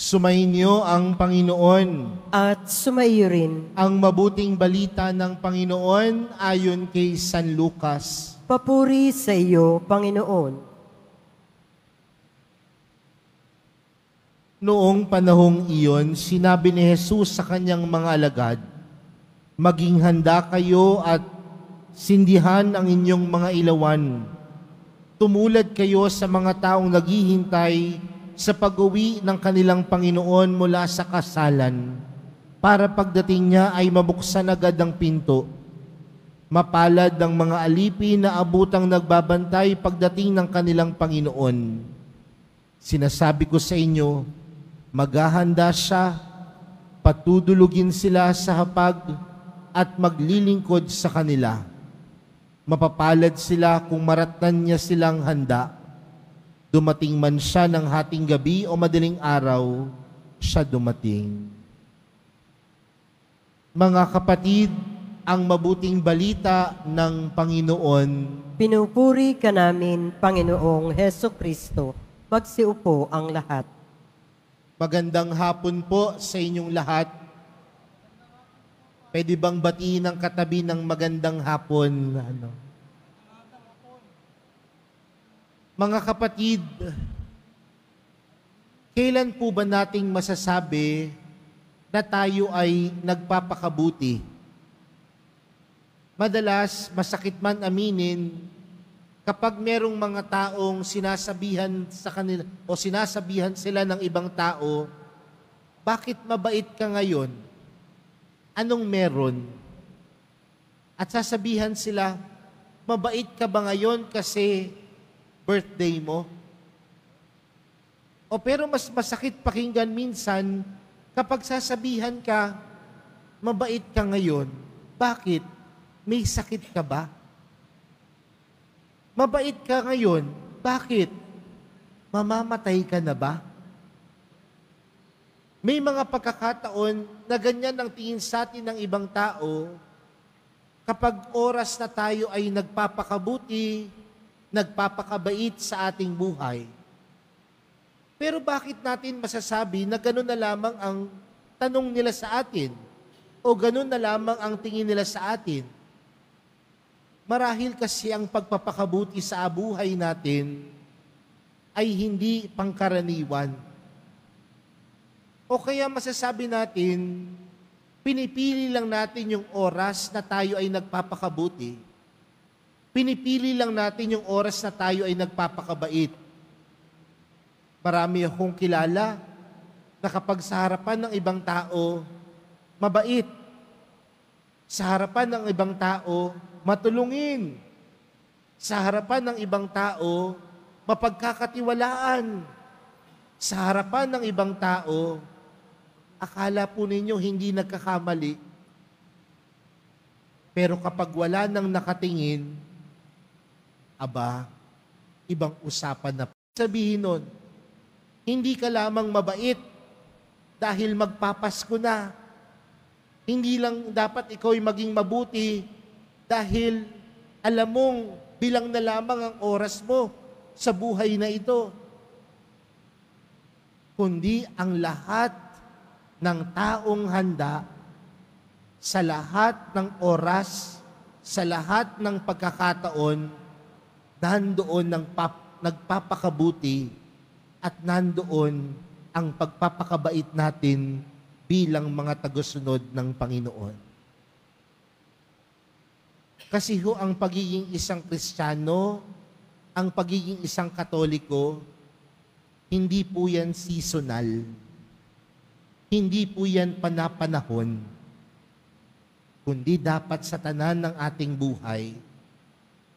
Sumainyo ang Panginoon. At sumaiyo rin. Ang mabuting balita ng Panginoon ayon kay San Lucas. Papuri sa iyo, Panginoon. Noong panahong iyon, sinabi ni Jesus sa kanyang mga alagad, "Maging handa kayo at sindihan ang inyong mga ilawan. Tumulad kayo sa mga taong naghihintay sa pag-uwi ng kanilang Panginoon mula sa kasalan, para pagdating niya ay mabuksan agad ang pinto. Mapalad ang mga alipin na abutang nagbabantay pagdating ng kanilang Panginoon. Sinasabi ko sa inyo, maghahanda siya, patudulugin sila sa hapag at maglilingkod sa kanila. Mapapalad sila kung maratnan niya silang handa. Dumating man siya ng hating gabi o madaling araw, siya dumating." Mga kapatid, ang mabuting balita ng Panginoon. Pinupuri ka namin, Panginoong Heso Kristo. Magsiupo ang lahat. Magandang hapon po sa inyong lahat. Pwede bang batiin ang katabi ng magandang hapon? Mga kapatid, kailan po ba nating masasabi na tayo ay nagpapakabuti? Madalas, masakit man aminin, kapag merong mga taong sinasabihan sa kanila o sinasabihan sila ng ibang tao, "Bakit mabait ka ngayon? Anong meron?" At sasabihan sila, "Mabait ka ba ngayon kasi birthday mo?" O pero mas masakit pakinggan minsan kapag sasabihan ka, "Mabait ka ngayon." Bakit? May sakit ka ba? "Mabait ka ngayon." Bakit? Mamamatay ka na ba? May mga pagkakataon na ganyan ang tingin sa atin ng ibang tao kapag oras na tayo ay nagpapakabuti, nagpapakabait sa ating buhay. Pero bakit natin masasabi na gano'n na lamang ang tanong nila sa atin o gano'n na lamang ang tingin nila sa atin? Marahil kasi ang pagpapakabuti sa buhay natin ay hindi pangkaraniwan. O kaya masasabi natin, pinipili lang natin yung oras na tayo ay nagpapakabuti. Pinipili lang natin yung oras na tayo ay nagpapakabait. Marami akong kilala na kapag sa harapan ng ibang tao, mabait. Sa harapan ng ibang tao, matulungin. Sa harapan ng ibang tao, mapagkakatiwalaan. Sa harapan ng ibang tao, akala po ninyo hindi nagkakamali. Pero kapag wala nang nakatingin, aba, ibang usapan na. Sabihin nun, hindi ka lamang mabait dahil magpapasko na. Hindi lang dapat ikaw ay maging mabuti dahil alam mong bilang na lamang ang oras mo sa buhay na ito. Kundi ang lahat ng taong handa sa lahat ng oras, sa lahat ng pagkakataon, nandoon ang nagpapakabuti at nandoon ang pagpapakabait natin bilang mga tagasunod ng Panginoon. Kasi ang pagiging isang Kristiyano, ang pagiging isang Katoliko, hindi po yan seasonal. Hindi po yan panapanahon. Kundi dapat sa tanan ng ating buhay,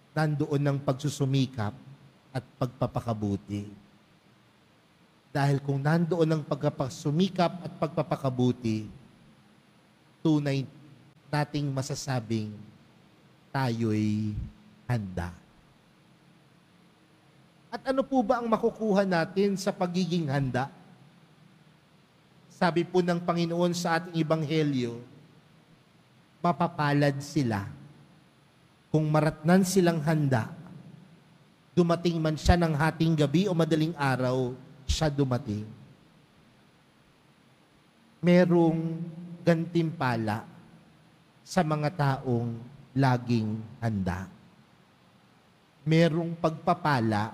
nandoon ang pagsusumikap at pagpapakabuti. Dahil kung nandoon ang pagpapasumikap at pagpapakabuti, tunay nating masasabing tayo'y handa. At ano po ba ang makukuha natin sa pagiging handa? Sabi po ng Panginoon sa ating Ebanghelyo, mapapalad sila kung maratnan silang handa. Dumating man siya ng hating gabi o madaling araw, siya dumating. merong gantimpala sa mga taong laging handa. Merong pagpapala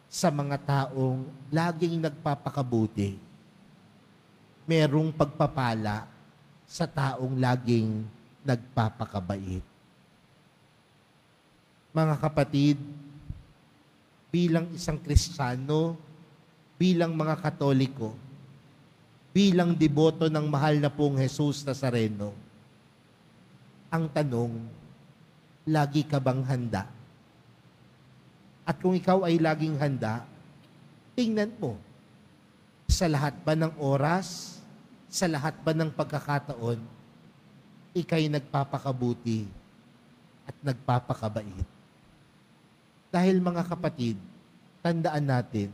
sa mga taong laging nagpapakabuti. Merong pagpapala sa taong laging nagpapakabait. Mga kapatid, bilang isang Kristiyano, bilang mga Katoliko, bilang deboto ng mahal na pong Jesus Nazareno, ang tanong, lagi ka bang handa? At kung ikaw ay laging handa, tingnan mo, sa lahat ba ng oras, sa lahat ba ng pagkakataon, ika'y nagpapakabuti at nagpapakabait. Dahil mga kapatid, tandaan natin,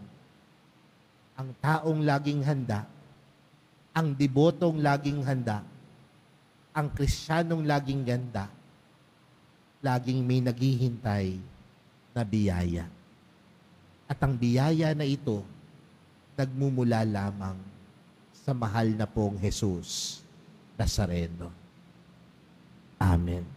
ang taong laging handa, ang debotong laging handa, ang Kristiyanong laging ganda, laging may naghihintay na biyaya. At ang biyaya na ito, nagmumula lamang sa mahal na pong Jesus Nazareno. Amen.